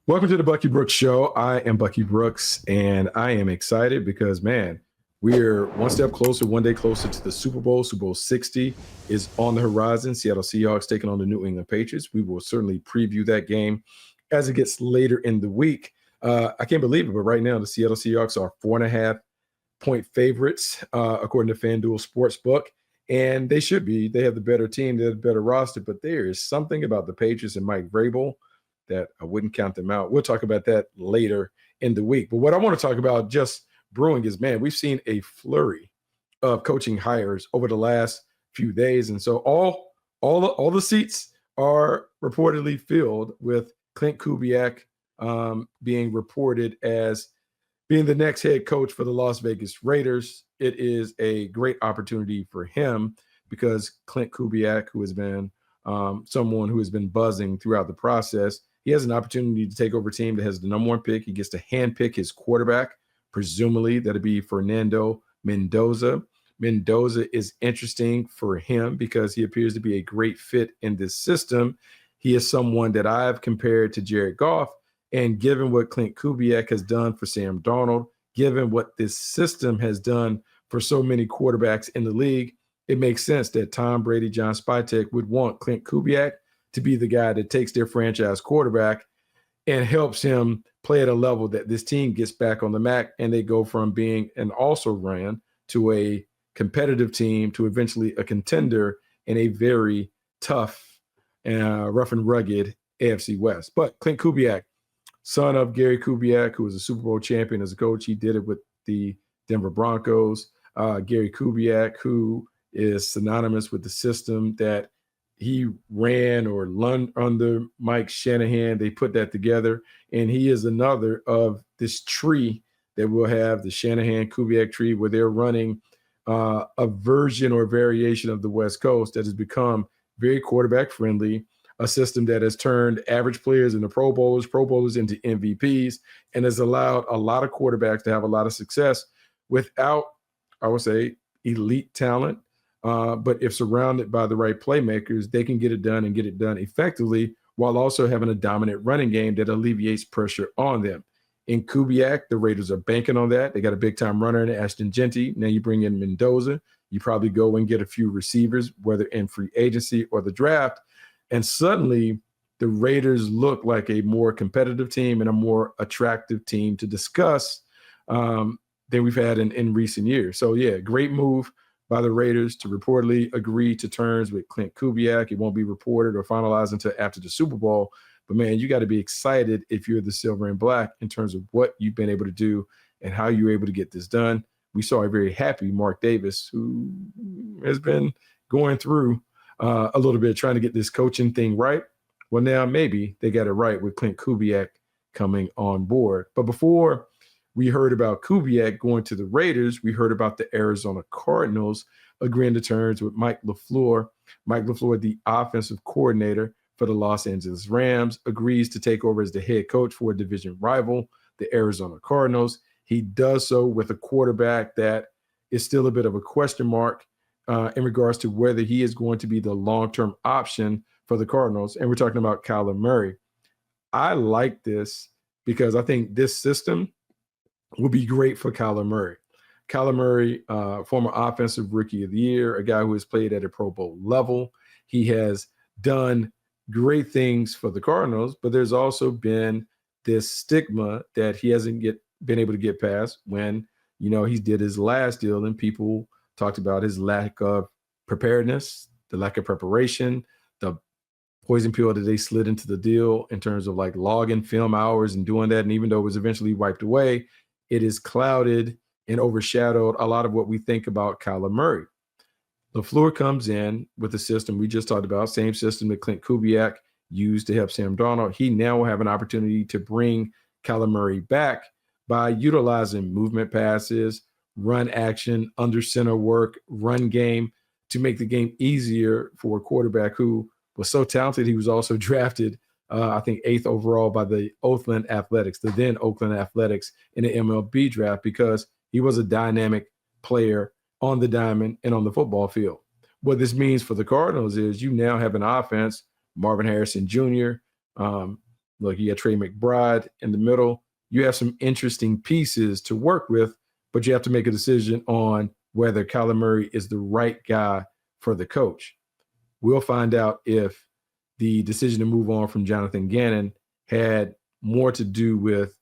Welcome to the Bucky Brooks Show. I am Bucky Brooks, and I am excited because, man, we're one step closer, one day closer to the Super Bowl. Super Bowl 60 is on the horizon. Seattle Seahawks taking on the New England Patriots. We will certainly preview that game as it gets later in the week. I can't believe it, but right now the Seattle Seahawks are 4.5-point favorites, according to FanDuel Sportsbook. And they should be. They have the better team, they have the better roster, but there is something about the Patriots and Mike Vrabel that I wouldn't count them out. We'll talk about that later in the week. But what I want to talk about just brewing is, man, we've seen a flurry of coaching hires over the last few days. And so all the seats are reportedly filled with Clint Kubiak being reported as being the next head coach for the Las Vegas Raiders. It is a great opportunity for him because Clint Kubiak, who has been someone who has been buzzing throughout the process, he has an opportunity to take over a team that has the number one pick. He gets to handpick his quarterback. Presumably, that'll be Fernando Mendoza. Mendoza is interesting for him because he appears to be a great fit in this system. He is someone that I've compared to Jared Goff. And given what Clint Kubiak has done for Sam Darnold, given what this system has done for so many quarterbacks in the league, it makes sense that Tom Brady, John Spytek would want Clint Kubiak to be the guy that takes their franchise quarterback and helps him play at a level that this team gets back on the map, and they go from being an also-ran to a competitive team to eventually a contender in a very tough, rough and rugged AFC West. But Clint Kubiak, son of Gary Kubiak, who was a Super Bowl champion as a coach, he did it with the Denver Broncos. Gary Kubiak, who is synonymous with the system that he ran or learned under Mike Shanahan. They put that together, and he is another of this tree that we'll have, the Shanahan-Kubiak tree, where they're running a version or variation of the West Coast that has become very quarterback-friendly, a system that has turned average players into Pro Bowlers into MVPs, and has allowed a lot of quarterbacks to have a lot of success without, I would say, elite talent. But if surrounded by the right playmakers, they can get it done and get it done effectively while also having a dominant running game that alleviates pressure on them. In Kubiak, the Raiders are banking on that. They got a big-time runner in Ashton Genty. Now you bring in Mendoza. You probably go and get a few receivers, whether in free agency or the draft, and suddenly the Raiders look like a more competitive team and a more attractive team to discuss than we've had in recent years. So, yeah, great move by the Raiders to reportedly agree to terms with Clint Kubiak. It won't be reported or finalized until after the Super Bowl. But, man, you got to be excited if you're the silver and black in terms of what you've been able to do and how you're able to get this done. We saw a very happy Mark Davis, who has been going through a little bit trying to get this coaching thing right. Well, now maybe they got it right with Clint Kubiak coming on board. But before we heard about Kubiak going to the Raiders, we heard about the Arizona Cardinals agreeing to terms with Mike LeFleur. Mike LeFleur, the offensive coordinator for the Los Angeles Rams, agrees to take over as the head coach for a division rival, the Arizona Cardinals. He does so with a quarterback that is still a bit of a question mark in regards to whether he is going to be the long-term option for the Cardinals. And we're talking about Kyler Murray. I like this because I think this system will be great for Kyler Murray. Kyler Murray, former offensive rookie of the year, a guy who has played at a Pro Bowl level. He has done great things for the Cardinals, but there's also been this stigma that he hasn't been able to get past when, he did his last deal and people talked about his lack of preparedness, the lack of preparation, the poison pill that they slid into the deal in terms of like logging film hours and doing that. And even though it was eventually wiped away, it has clouded and overshadowed a lot of what we think about Kyler Murray. LaFleur comes in with the system we just talked about, same system that Clint Kubiak used to help Sam Darnold. He now will have an opportunity to bring Kyler Murray back by utilizing movement passes, run action, under center work, run game to make the game easier for a quarterback who was so talented. He was also drafted, I think, 8th overall by the Oakland Athletics, the then Oakland Athletics in the MLB draft, because he was a dynamic player on the diamond and on the football field. What this means for the Cardinals is you now have an offense, Marvin Harrison Jr., Look, you got Trey McBride in the middle. You have some interesting pieces to work with, but you have to make a decision on whether Kyler Murray is the right guy for the coach. We'll find out if the decision to move on from Jonathan Gannon had more to do with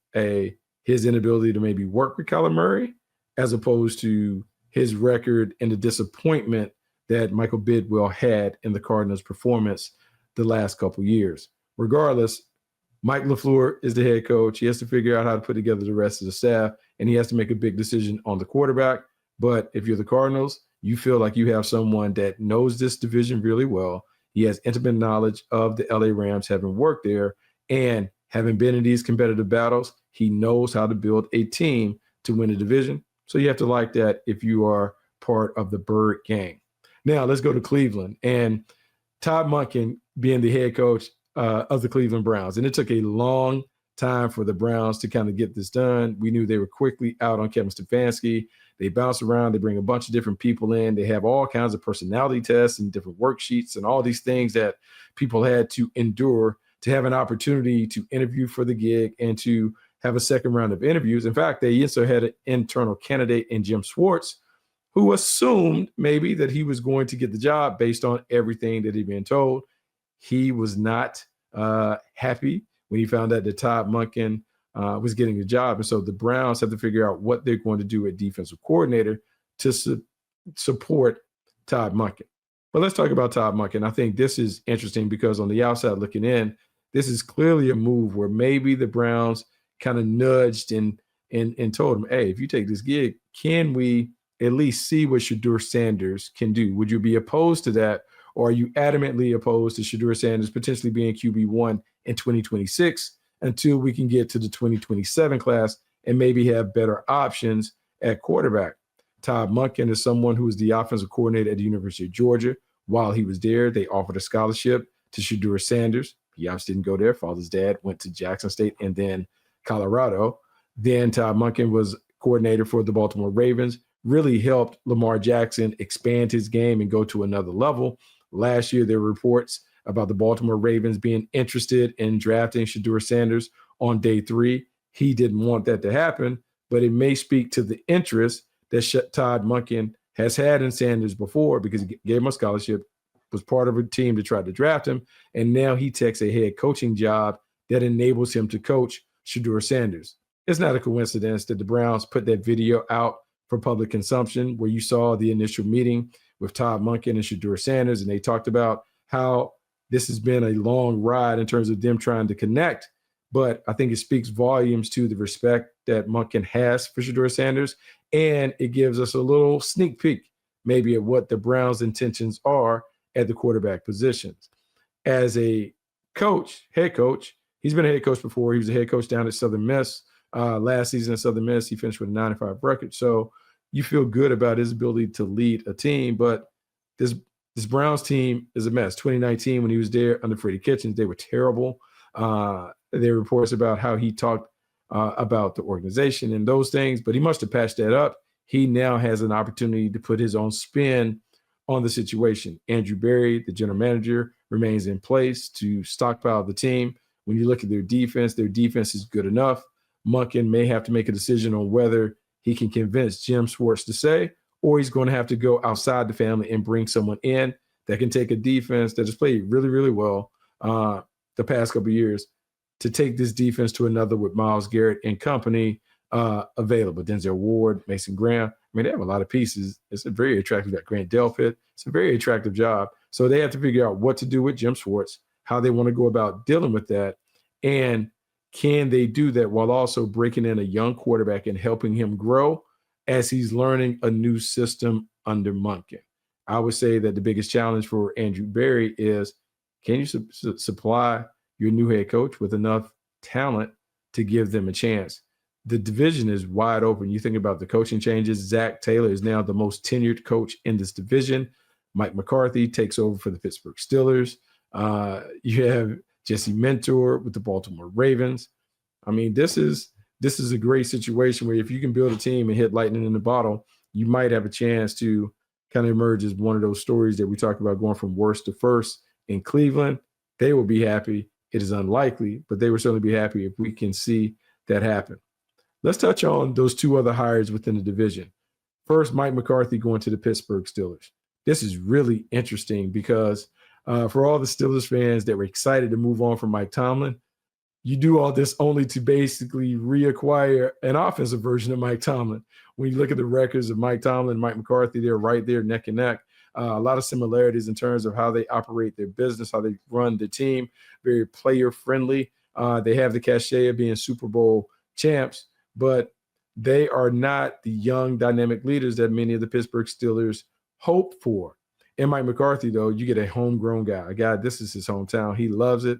his inability to maybe work with Kyler Murray, as opposed to his record and the disappointment that Michael Bidwell had in the Cardinals' performance the last couple years. Regardless, Mike LeFleur is the head coach. He has to figure out how to put together the rest of the staff, and he has to make a big decision on the quarterback. But if you're the Cardinals, you feel like you have someone that knows this division really well. He has intimate knowledge of the LA Rams, having worked there and having been in these competitive battles. He knows how to build a team to win a division. So you have to like that if you are part of the Bird gang. Now let's go to Cleveland and Todd Monkin being the head coach of the Cleveland Browns. And it took a long time for the Browns to kind of get this done. We knew they were quickly out on Kevin Stefanski. They bounce around. They bring a bunch of different people in. They have all kinds of personality tests and different worksheets and all these things that people had to endure to have an opportunity to interview for the gig and to have a second round of interviews. In fact, they also had an internal candidate in Jim Schwartz, who assumed maybe that he was going to get the job based on everything that he'd been told. He was not happy when he found out that Todd Monkin was getting the job. And so the Browns have to figure out what they're going to do at defensive coordinator to support Todd Monkin. But let's talk about Todd Monkin. I think this is interesting because on the outside looking in, this is clearly a move where maybe the Browns kind of nudged and told him, hey, if you take this gig, can we at least see what Shedeur Sanders can do? Would you be opposed to that? Or are you adamantly opposed to Shedeur Sanders potentially being QB1 in 2026 until we can get to the 2027 class and maybe have better options at quarterback? Todd Monkin is someone who was the offensive coordinator at the University of Georgia. While he was there, they offered a scholarship to Shedeur Sanders. He obviously didn't go there. Father's dad went to Jackson State and then Colorado. Then Todd Monkin was coordinator for the Baltimore Ravens, really helped Lamar Jackson expand his game and go to another level. Last year, there were reports about the Baltimore Ravens being interested in drafting Shedeur Sanders on day 3. He didn't want that to happen, but it may speak to the interest that Todd Monkin has had in Sanders before because he gave him a scholarship, was part of a team to try to draft him, and now he takes a head coaching job that enables him to coach Shedeur Sanders. It's not a coincidence that the Browns put that video out for public consumption where you saw the initial meeting with Todd Monkin and Shedeur Sanders, and they talked about how this has been a long ride in terms of them trying to connect. But I think it speaks volumes to the respect that Monkin has for Shedeur Sanders, and it gives us a little sneak peek maybe at what the Browns' intentions are at the quarterback positions. As a coach, head coach, he's been a head coach before. He was a head coach down at Southern Miss. Last season at Southern Miss, he finished with a 9-5 record. So you feel good about his ability to lead a team, but this Browns team is a mess. 2019, when he was there under Freddie Kitchens, they were terrible. There were reports about how he talked about the organization and those things, but he must have patched that up. He now has an opportunity to put his own spin on the situation. Andrew Berry, the general manager, remains in place to stockpile the team. When you look at their defense is good enough. Monkin may have to make a decision on whether he can convince Jim Schwartz to stay, or he's going to have to go outside the family and bring someone in that can take a defense that has played really, really well the past couple of years to take this defense to another with Myles Garrett and company available. Denzel Ward, Mason Graham. I mean, they have a lot of pieces. It's a very attractive, got Grant Delpit. It's a very attractive job. So they have to figure out what to do with Jim Schwartz, how they want to go about dealing with that, and can they do that while also breaking in a young quarterback and helping him grow as he's learning a new system under Monkin? I would say that the biggest challenge for Andrew Berry is, can you supply your new head coach with enough talent to give them a chance? The division is wide open. You think about the coaching changes. Zach Taylor is now the most tenured coach in this division. Mike McCarthy takes over for the Pittsburgh Steelers. You have Jesse Mentor with the Baltimore Ravens. I mean, this is a great situation where if you can build a team and hit lightning in the bottle, you might have a chance to kind of emerge as one of those stories that we talked about going from worst to first in Cleveland. They will be happy. It is unlikely, but they would certainly be happy if we can see that happen. Let's touch on those two other hires within the division. First, Mike McCarthy going to the Pittsburgh Steelers. This is really interesting because for all the Steelers fans that were excited to move on from Mike Tomlin, you do all this only to basically reacquire an offensive version of Mike Tomlin. When you look at the records of Mike Tomlin and Mike McCarthy, they're right there neck and neck. A lot of similarities in terms of how they operate their business, how they run the team, very player-friendly. They have the cachet of being Super Bowl champs, but they are not the young, dynamic leaders that many of the Pittsburgh Steelers hope for. And Mike McCarthy, though, you get a homegrown guy. A guy, this is his hometown. He loves it.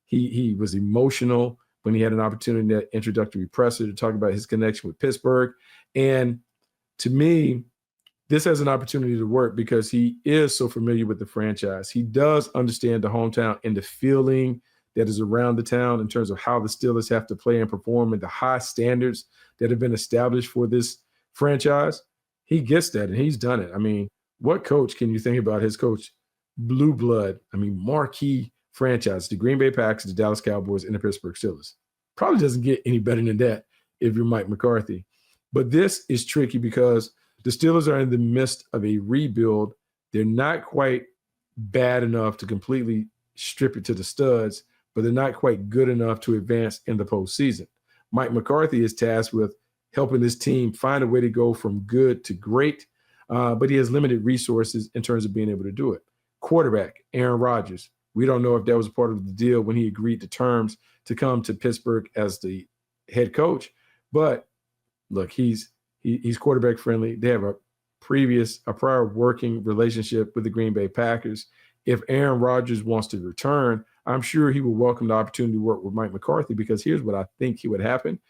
He was emotional when he had an opportunity, that introductory presser, to talk about his connection with Pittsburgh. And to me, this has an opportunity to work because he is so familiar with the franchise. He does understand the hometown and the feeling that is around the town in terms of how the Steelers have to play and perform and the high standards that have been established for this franchise. He gets that, and he's done it. I mean, what coach can you think about his coach? Blue blood. I mean, marquee franchise, the Green Bay Packers, the Dallas Cowboys, and the Pittsburgh Steelers. Probably doesn't get any better than that if you're Mike McCarthy. But this is tricky because the Steelers are in the midst of a rebuild. They're not quite bad enough to completely strip it to the studs, but they're not quite good enough to advance in the postseason. Mike McCarthy is tasked with helping this team find a way to go from good to great, but he has limited resources in terms of being able to do it. Quarterback, Aaron Rodgers. We don't know if that was a part of the deal when he agreed to terms to come to Pittsburgh as the head coach, but look, he's quarterback friendly. They have a prior working relationship with the Green Bay Packers. If Aaron Rodgers wants to return, I'm sure he will welcome the opportunity to work with Mike McCarthy, because here's what I think would happen.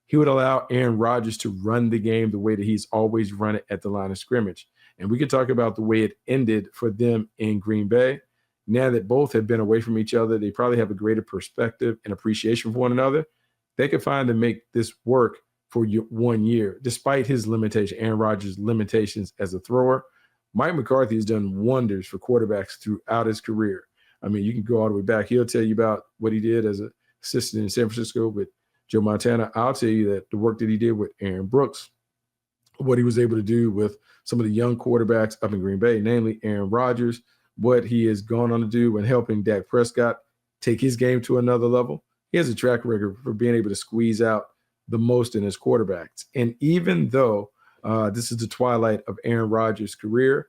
He would allow Aaron Rodgers to run the game the way that he's always run it at the line of scrimmage. And we could talk about the way it ended for them in Green Bay. Now that both have been away from each other, they probably have a greater perspective and appreciation for one another. They could find to make this work for 1 year, despite his limitation, Aaron Rodgers' limitations as a thrower. Mike McCarthy has done wonders for quarterbacks throughout his career. I mean, you can go all the way back. He'll tell you about what he did as an assistant in San Francisco with Joe Montana. I'll tell you that the work that he did with Aaron Brooks, what he was able to do with some of the young quarterbacks up in Green Bay, namely Aaron Rodgers, what he has gone on to do when helping Dak Prescott take his game to another level. He has a track record for being able to squeeze out the most in his quarterbacks. And even though this is the twilight of Aaron Rodgers' career,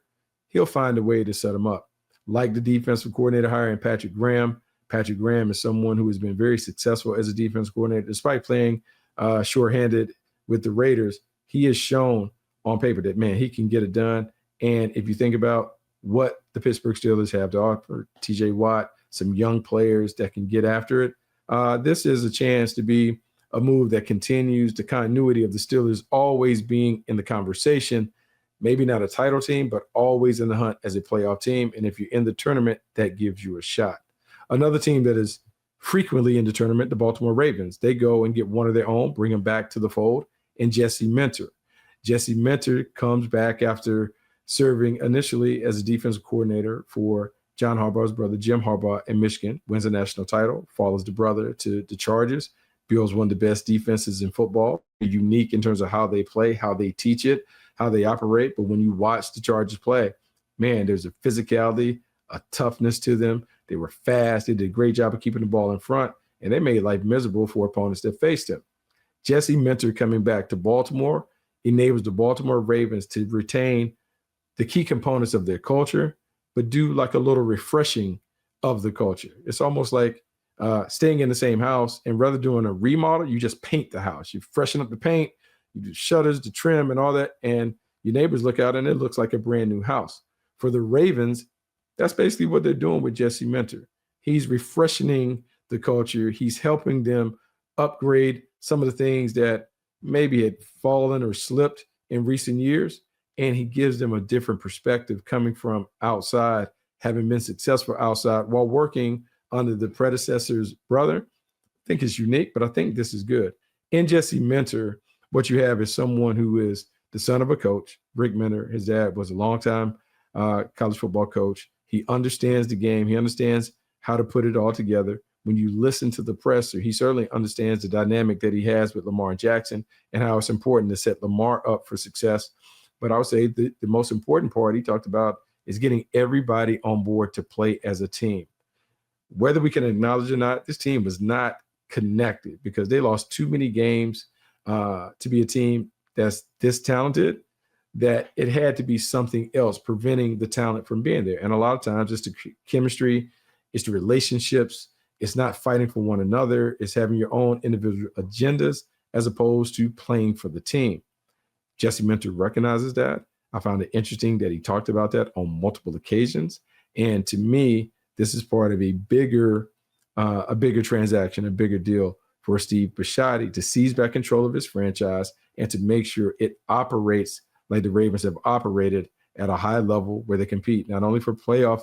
he'll find a way to set him up. Like the defensive coordinator hiring Patrick Graham. Patrick Graham is someone who has been very successful as a defensive coordinator. Despite playing shorthanded with the Raiders, he has shown on paper that, man, he can get it done. And if you think about what the Pittsburgh Steelers have to offer, TJ Watt, some young players that can get after it, this is a chance to be a move that continues the continuity of the Steelers always being in the conversation, maybe not a title team, but always in the hunt as a playoff team. And if you're in the tournament, that gives you a shot. Another team that is frequently in the tournament, the Baltimore Ravens. They go and get one of their own, bring him back to the fold, and Jesse Minter. Jesse Minter comes back after serving initially as a defensive coordinator for John Harbaugh's brother, Jim Harbaugh, in Michigan, wins a national title, follows the brother to the Chargers, builds one of the best defenses in football, unique in terms of how they play, how they teach it, how they operate. But when you watch the Chargers play, man, there's a physicality, a toughness to them. They were fast. They did a great job of keeping the ball in front, and they made life miserable for opponents that faced them. Jesse Minter coming back to Baltimore enables the Baltimore Ravens to retain the key components of their culture, but do like a little refreshing of the culture. It's almost like staying in the same house, and rather doing a remodel, you just paint the house. You freshen up the paint, you do shutters, the trim, and all that, and your neighbors look out and it looks like a brand new house. For the Ravens, that's basically what they're doing with Jesse Minter. He's refreshing the culture. He's helping them upgrade some of the things that maybe had fallen or slipped in recent years, and he gives them a different perspective coming from outside, having been successful outside while working under the predecessor's brother. I think it's unique, but I think this is good. In Jesse Minter, what you have is someone who is the son of a coach, Rick Minter. His dad was a longtime college football coach. He understands the game. He understands how to put it all together. When you listen to the presser, he certainly understands the dynamic that he has with Lamar Jackson and how it's important to set Lamar up for success. But I would say the most important part he talked about is getting everybody on board to play as a team. Whether we can acknowledge or not, this team was not connected because they lost too many games to be a team that's this talented, that it had to be something else preventing the talent from being there. And a lot of times it's the chemistry, it's the relationships, it's not fighting for one another, it's having your own individual agendas as opposed to playing for the team. Jesse Minter recognizes that. I found it interesting that he talked about that on multiple occasions. And to me, this is part of a bigger transaction, a bigger deal for Steve Bisciotti to seize back control of his franchise and to make sure it operates like the Ravens have operated at a high level where they compete not only for playoff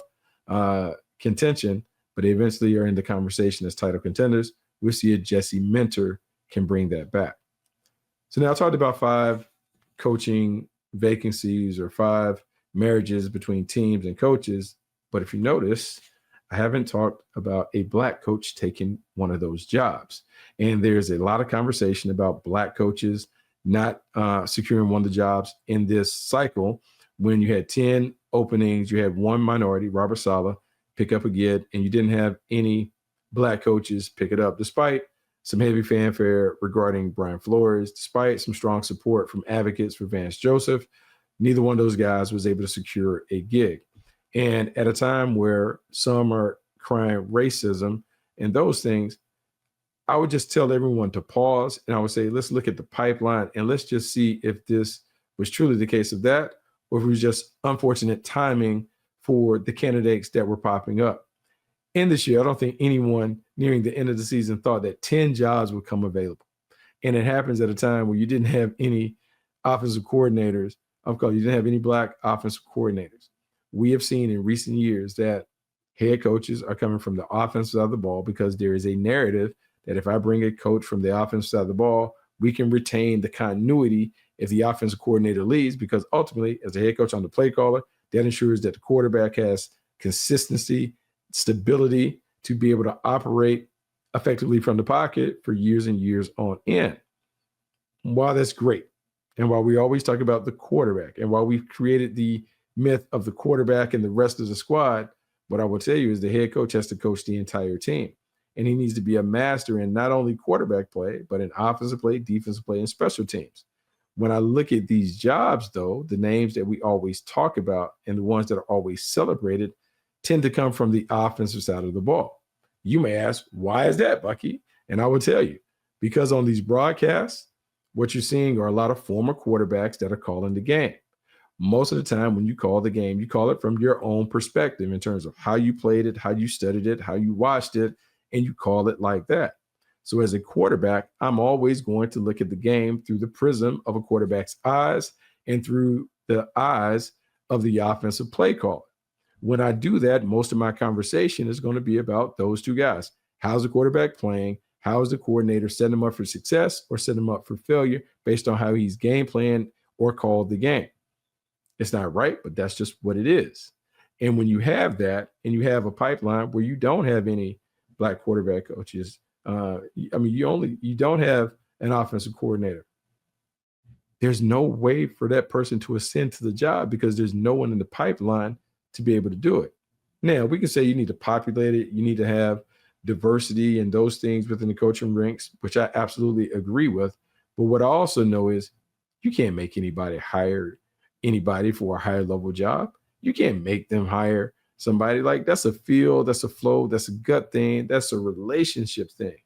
contention, but they eventually are in the conversation as title contenders. We'll see if Jesse Minter can bring that back. So now I talked about 5 coaching vacancies or 5 marriages between teams and coaches. But if you notice, I haven't talked about a black coach taking one of those jobs. And there's a lot of conversation about black coaches not securing one of the jobs in this cycle. When you had 10 openings, you had 1 minority, Robert Saleh, pick up a gig, and you didn't have any black coaches pick it up, despite some heavy fanfare regarding Brian Flores, despite some strong support from advocates for Vance Joseph. Neither one of those guys was able to secure a gig. And at a time where some are crying racism and those things, I would just tell everyone to pause and I would say, let's look at the pipeline and let's just see if this was truly the case of that, or if it was just unfortunate timing for the candidates that were popping up. In this year, I don't think anyone nearing the end of the season thought that 10 jobs would come available. And it happens at a time where you didn't have any offensive coordinators. You didn't have any black offensive coordinators. We have seen in recent years that head coaches are coming from the offensive side of the ball because there is a narrative that if I bring a coach from the offensive side of the ball, we can retain the continuity if the offensive coordinator leaves, because ultimately, as a head coach on the play caller, that ensures that the quarterback has consistency, stability to be able to operate effectively from the pocket for years and years on end. While that's great, and while we always talk about the quarterback, and while we've created the myth of the quarterback and the rest of the squad, what I will tell you is the head coach has to coach the entire team. And he needs to be a master in not only quarterback play, but in offensive play, defensive play, and special teams. When I look at these jobs, though, the names that we always talk about and the ones that are always celebrated tend to come from the offensive side of the ball. You may ask, why is that, Bucky? And I will tell you, because on these broadcasts, what you're seeing are a lot of former quarterbacks that are calling the game. Most of the time when you call the game, you call it from your own perspective in terms of how you played it, how you studied it, how you watched it, and you call it like that. So as a quarterback, I'm always going to look at the game through the prism of a quarterback's eyes and through the eyes of the offensive play caller. When I do that, most of my conversation is going to be about those two guys. How's the quarterback playing? How is the coordinator setting him up for success or setting him up for failure based on how he's game planned or called the game? It's not right, but that's just what it is. And when you have that and you have a pipeline where you don't have any black quarterback coaches, you don't have an offensive coordinator. There's no way for that person to ascend to the job because there's no one in the pipeline to be able to do it. Now, we can say you need to populate it. You need to have diversity and those things within the coaching ranks, which I absolutely agree with. But what I also know is you can't make anybody hire anybody for a higher level job. You can't make them hire somebody. Like, that's a feel, that's a flow, that's a gut thing, that's a relationship thing.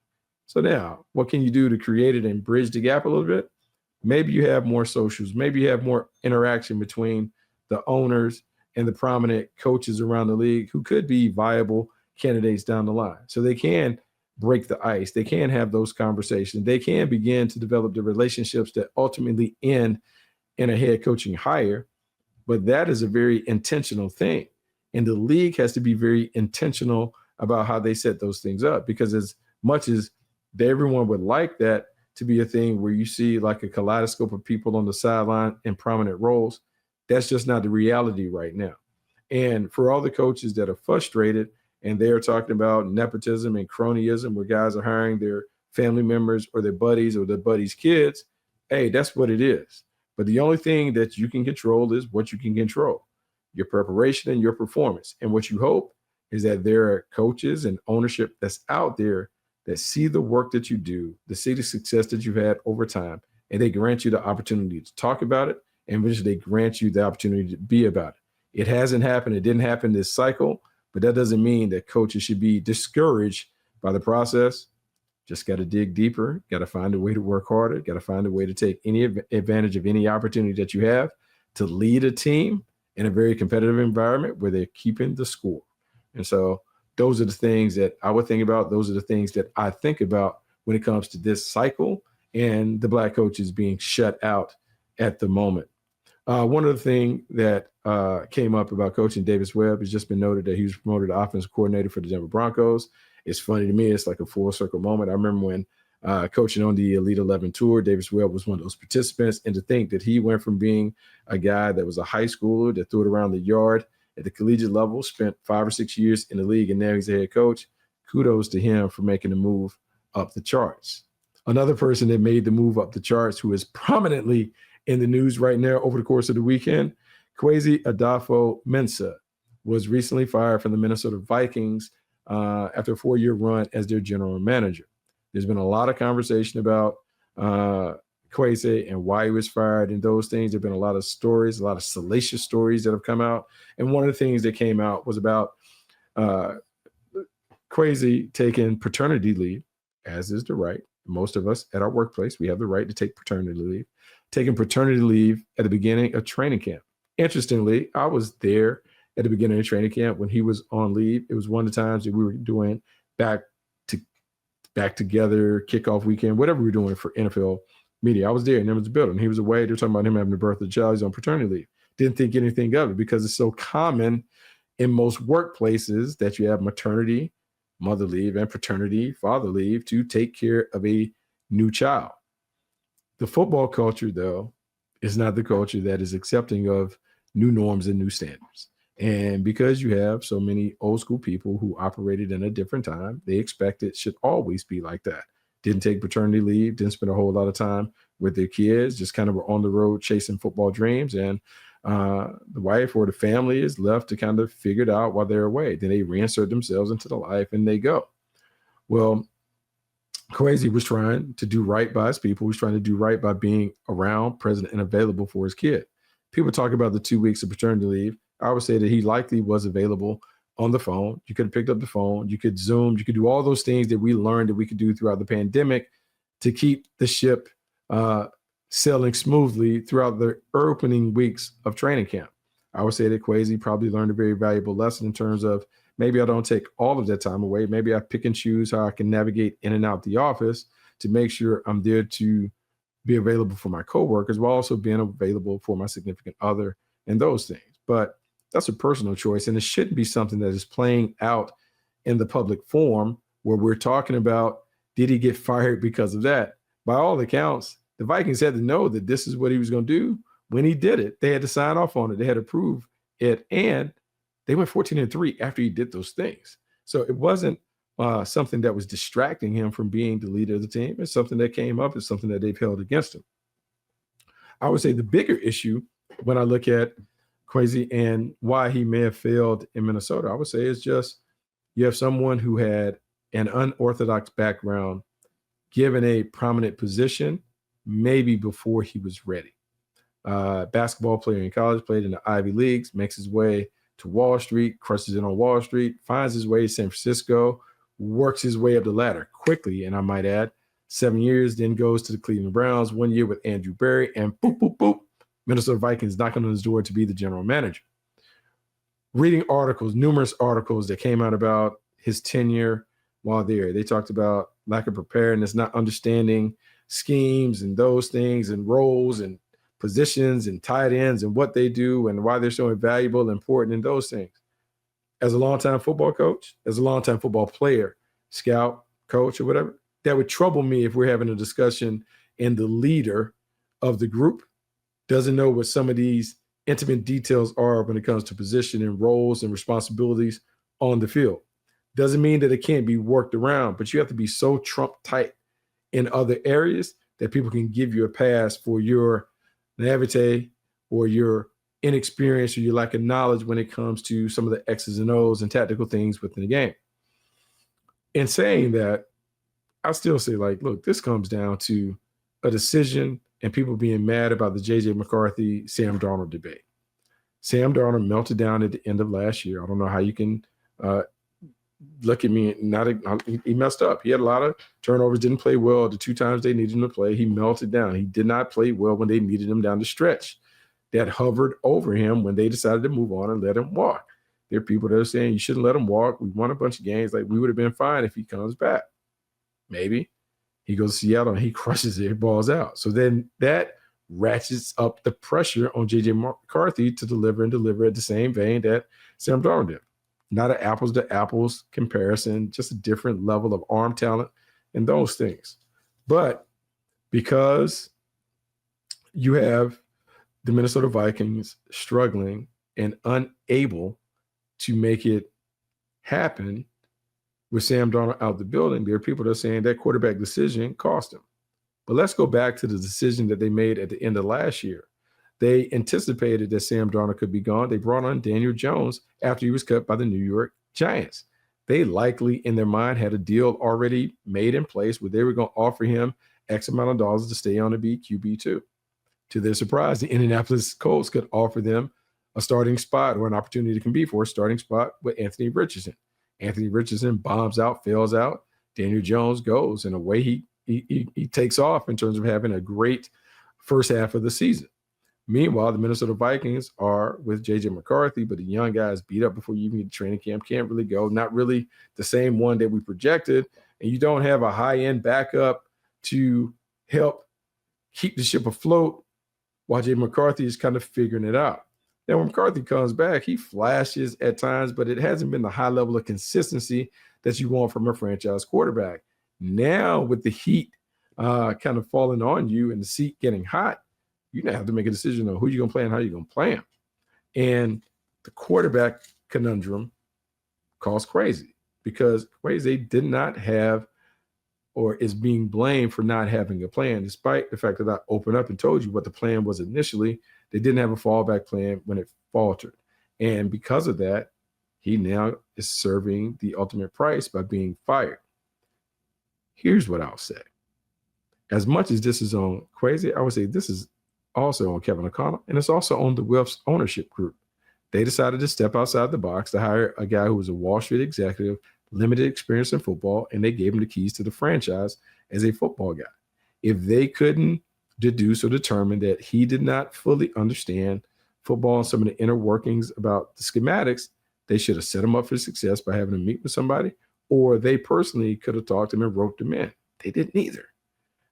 So now, what can you do to create it and bridge the gap a little bit? Maybe you have more socials. Maybe you have more interaction between the owners and the prominent coaches around the league who could be viable candidates down the line. So they can break the ice. They can have those conversations. They can begin to develop the relationships that ultimately end in a head coaching hire. But that is a very intentional thing. And the league has to be very intentional about how they set those things up, because as much as everyone would like that to be a thing where you see like a kaleidoscope of people on the sideline in prominent roles, that's just not the reality right now. And for all the coaches that are frustrated and they're talking about nepotism and cronyism where guys are hiring their family members or their buddies or their buddies' kids, hey, that's what it is. But the only thing that you can control is what you can control, your preparation and your performance. And what you hope is that there are coaches and ownership that's out there that see the work that you do, that see the success that you've had over time, and they grant you the opportunity to talk about it, and which they grant you the opportunity to be about it. It hasn't happened. It didn't happen this cycle, but that doesn't mean that coaches should be discouraged by the process. Just got to dig deeper, got to find a way to work harder, got to find a way to take any advantage of any opportunity that you have to lead a team in a very competitive environment where they're keeping the score. And so those are the things that I would think about. Those are the things that I think about when it comes to this cycle and the Black coaches being shut out at the moment. One other thing that came up about coaching Davis Webb has just been noted that he was promoted to offensive coordinator for the Denver Broncos. It's funny to me. It's like a full circle moment. I remember when coaching on the Elite 11 tour, Davis Webb was one of those participants. And to think that he went from being a guy that was a high schooler that threw it around the yard at the collegiate level, spent 5 or 6 years in the league, and now he's a head coach. Kudos to him for making the move up the charts. Another person that made the move up the charts who is prominently in the news right now over the course of the weekend, Kwesi Adofo-Mensah was recently fired from the Minnesota Vikings after a 4-year run as their general manager. There's been a lot of conversation about Kwesi and why he was fired and those things. There have been a lot of stories, a lot of salacious stories that have come out. And one of the things that came out was about Kwesi taking paternity leave, as is the right. Most of us at our workplace, we have the right to take paternity leave. Taking paternity leave at the beginning of training camp. Interestingly, I was there at the beginning of training camp when he was on leave. It was one of the times that we were doing back together, kickoff weekend, whatever we were doing for NFL media. I was there and there was a building. He was away. They're talking about him having the birth of the child. He's on paternity leave. Didn't think anything of it because it's so common in most workplaces that you have maternity, mother leave, and paternity, father leave to take care of a new child. The football culture, though, is not the culture that is accepting of new norms and new standards. And because you have so many old school people who operated in a different time, they expect it should always be like that. Didn't take paternity leave, didn't spend a whole lot of time with their kids, just kind of were on the road chasing football dreams. And the wife or the family is left to kind of figure it out while they're away. Then they reinsert themselves into the life and they go. Well, Kwesi was trying to do right by his people. He was trying to do right by being around, present, and available for his kid. People talk about the 2 weeks of paternity leave. I would say that he likely was available on the phone. You could have picked up the phone. You could Zoom. You could do all those things that we learned that we could do throughout the pandemic to keep the ship sailing smoothly throughout the opening weeks of training camp. I would say that Kwesi probably learned a very valuable lesson in terms of maybe I don't take all of that time away. Maybe I pick and choose how I can navigate in and out the office to make sure I'm there to be available for my coworkers, while also being available for my significant other and those things. But that's a personal choice, and it shouldn't be something that is playing out in the public forum where we're talking about, did he get fired because of that? By all accounts, the Vikings had to know that this is what he was going to do when he did it. They had to sign off on it. They had to prove it, and they went 14-3 after he did those things. So it wasn't something that was distracting him from being the leader of the team. It's something that came up. It's something that they've held against him. I would say the bigger issue when I look at Kwesi and why he may have failed in Minnesota, I would say is just you have someone who had an unorthodox background given a prominent position maybe before he was ready. Basketball player in college, played in the Ivy Leagues, makes his way to Wall Street, crushes it on Wall Street, finds his way to San Francisco, works his way up the ladder quickly, and I might add, 7 years, then goes to the Cleveland Browns, 1 year with Andrew Berry, and boop, boop, boop, Minnesota Vikings knocking on his door to be the general manager. Reading articles, numerous articles that came out about his tenure while there. They talked about lack of preparedness, not understanding schemes and those things and roles and positions and tight ends and what they do and why they're so invaluable and important and those things. As a longtime football coach, as a longtime football player, scout, coach, or whatever, that would trouble me if we're having a discussion and the leader of the group doesn't know what some of these intimate details are when it comes to position and roles and responsibilities on the field. Doesn't mean that it can't be worked around, but you have to be so Trump tight in other areas that people can give you a pass for your naivete or your inexperience or your lack of knowledge when it comes to some of the X's and O's and tactical things within the game. In saying that, I still say, like, look, this comes down to a decision and people being mad about the J.J. McCarthy, Sam Darnold debate. Sam Darnold melted down at the end of last year. I don't know how you can look at me. He messed up. He had a lot of turnovers, didn't play well the 2 times they needed him to play. He melted down. He did not play well when they needed him down the stretch. That hovered over him when they decided to move on and let him walk. There are people that are saying you shouldn't let him walk. We won a bunch of games. Like, we would have been fine if he comes back. Maybe. He goes to Seattle and he crushes it, balls out. So then that ratchets up the pressure on J.J. McCarthy to deliver at the same vein that Sam Darnold did. Not an apples to apples comparison, just a different level of arm talent and those things. But because you have the Minnesota Vikings struggling and unable to make it happen with Sam Darnold out the building, there are people that are saying that quarterback decision cost him. But let's go back to the decision that they made at the end of last year. They anticipated that Sam Darnold could be gone. They brought on Daniel Jones after he was cut by the New York Giants. They likely, in their mind, had a deal already made in place where they were going to offer him X amount of dollars to stay on and be QB2. To their surprise, the Indianapolis Colts could offer them a starting spot or an opportunity to compete for a starting spot with Anthony Richardson. Anthony Richardson bombs out, fails out. Daniel Jones goes, and away he takes off in terms of having a great first half of the season. Meanwhile, the Minnesota Vikings are with J.J. McCarthy, but the young guys beat up before you even get to training camp, can't really go, not really the same one that we projected, and you don't have a high-end backup to help keep the ship afloat while J.J. McCarthy is kind of figuring it out. Now, when McCarthy comes back, he flashes at times, but it hasn't been the high level of consistency that you want from a franchise quarterback. Now, with the heat kind of falling on you and the seat getting hot, you now have to make a decision on who you're going to play and how you're going to play him. And the quarterback conundrum calls Kwesi because Kwesi did not have or is being blamed for not having a plan, despite the fact that I opened up and told you what the plan was initially. They didn't have a fallback plan when it faltered. And because of that, he now is serving the ultimate price by being fired. Here's what I'll say. As much as this is on Kwesi, I would say this is also on Kevin O'Connell, and it's also on the Wilfs ownership group. They decided to step outside the box to hire a guy who was a Wall Street executive, limited experience in football, and they gave him the keys to the franchise as a football guy. If they couldn't deduce or determine that he did not fully understand football and some of the inner workings about the schematics, they should have set him up for success by having him meet with somebody, or they personally could have talked to him and roped him in. They didn't either.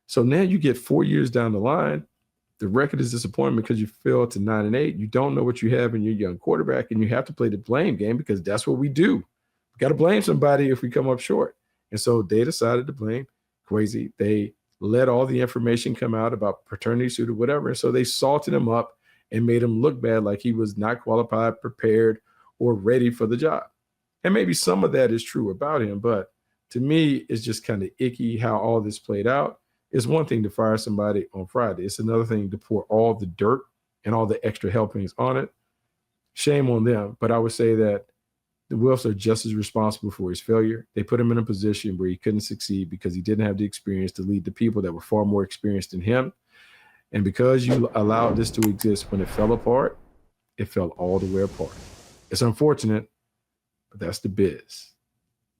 So now you get 4 years down the line, the record is disappointing because you fell to 9-8. You don't know what you have in your young quarterback, and you have to play the blame game because that's what we do. We got to blame somebody if we come up short. And so they decided to blame Kwesi. They let all the information come out about paternity suit or whatever. And so they salted him up and made him look bad, like he was not qualified, prepared, or ready for the job. And maybe some of that is true about him, but to me, it's just kind of icky how all this played out. It's one thing to fire somebody on Friday. It's another thing to pour all the dirt and all the extra helpings on it. Shame on them. But I would say that the Wilfs are just as responsible for his failure. They put him in a position where he couldn't succeed because he didn't have the experience to lead the people that were far more experienced than him. And because you allowed this to exist when it fell apart, it fell all the way apart. It's unfortunate, but that's the biz.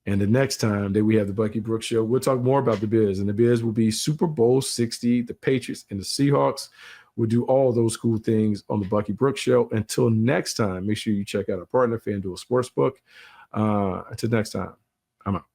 And the next time that we have the Bucky Brooks Show, we'll talk more about the biz. And the biz will be Super Bowl 60, the Patriots and the Seahawks. We'll do all those cool things on the Bucky Brooks Show. Until next time, make sure you check out our partner, FanDuel Sportsbook. Until next time, I'm out.